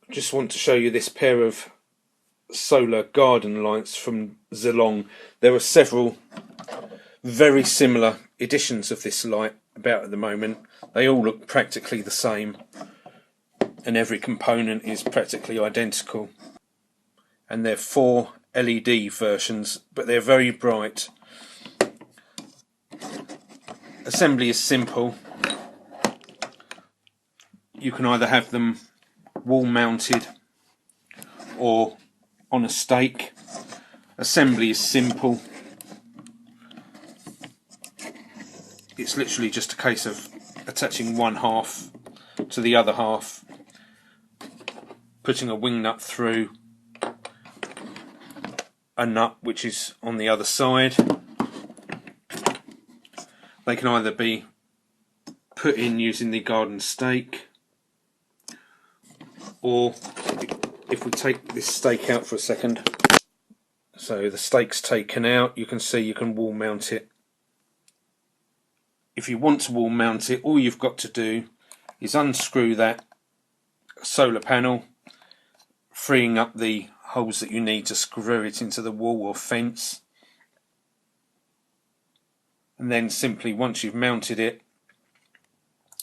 Just want to show you this pair of solar garden lights from ZILONG. There are several very similar editions of this light about at the moment. They all look practically the same and every component is practically identical, and they're 4 LED versions, but they're very bright. Assembly is simple. You can either have them wall mounted or on a stake. Assembly is simple. It's literally just a case of attaching one half to the other half, putting a wing nut through a nut which is on the other side. They can either be put in using the garden stake, or if we take this stake out for a second, so the stake's taken out, you can see you can wall mount it. If you want to wall mount it, all you've got to do is unscrew that solar panel, freeing up the holes that you need to screw it into the wall or fence, and then simply, once you've mounted it,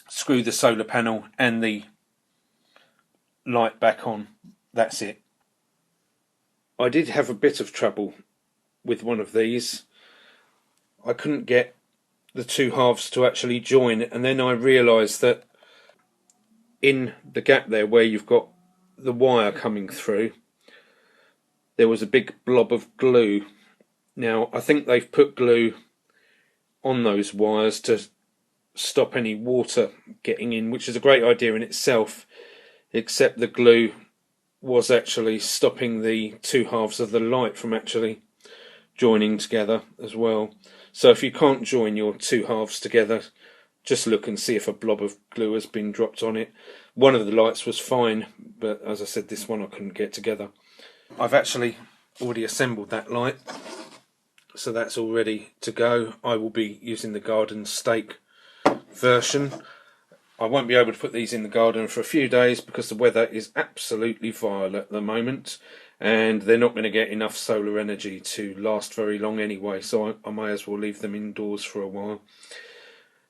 screw the solar panel and the light back on. That's it. I did have a bit of trouble with one of these. I couldn't get the two halves to actually join, and then I realised that in the gap there where you've got the wire coming through, there was a big blob of glue. Now I think they've put glue on those wires to stop any water getting in, which is a great idea in itself, except the glue was actually stopping the two halves of the light from actually joining together as well. So if you can't join your two halves together, just look and see if a blob of glue has been dropped on it. One of the lights was fine, but as I said, this one I couldn't get together. I've actually already assembled that light, so that's all ready to go. I will be using the garden stake version. I won't be able to put these in the garden for a few days because the weather is absolutely vile at the moment, and they're not going to get enough solar energy to last very long anyway, so I may as well leave them indoors for a while.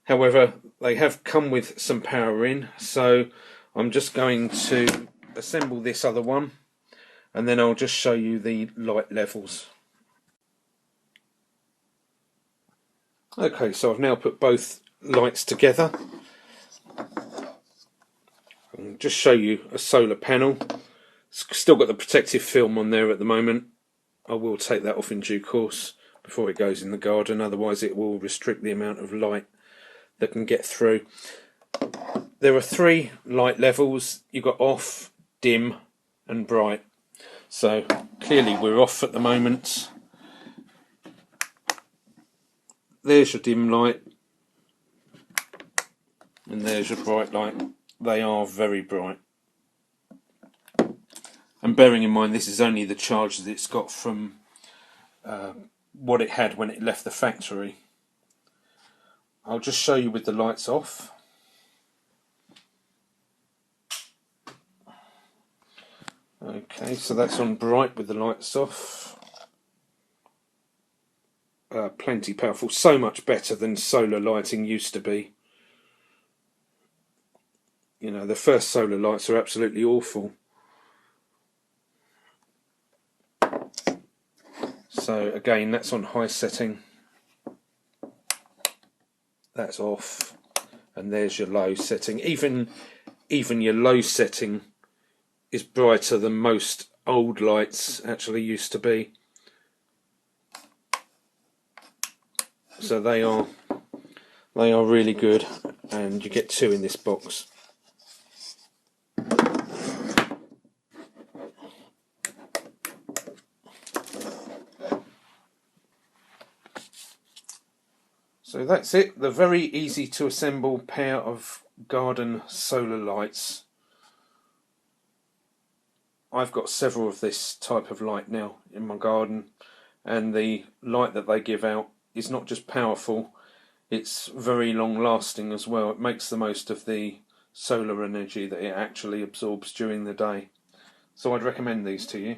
However, they have come with some power in, so I'm just going to assemble this other one, and then I'll just show you the light levels. Okay, so I've now put both lights together. I'll just show you a solar panel. It's still got the protective film on there at the moment. I will take that off in due course before it goes in the garden, otherwise it will restrict the amount of light that can get through. There are 3 light levels. You've got off, dim and bright. So clearly we're off at the moment. There's your dim light and there's your bright light. They are very bright. And bearing in mind this is only the charge that it's got from what it had when it left the factory. I'll just show you with the lights off. Okay, so that's on bright with the lights off. Plenty powerful, so much better than solar lighting used to be. You know, the first solar lights are absolutely awful. So again, that's on high setting. That's off, and there's your low setting. Even your low setting is brighter than most old lights actually used to be. So they are really good, and you get 2 in this box. So that's it, the very easy to assemble pair of garden solar lights. I've got several of this type of light now in my garden, and the light that they give out is not just powerful, it's very long lasting as well. It makes the most of the solar energy that it actually absorbs during the day. So I'd recommend these to you.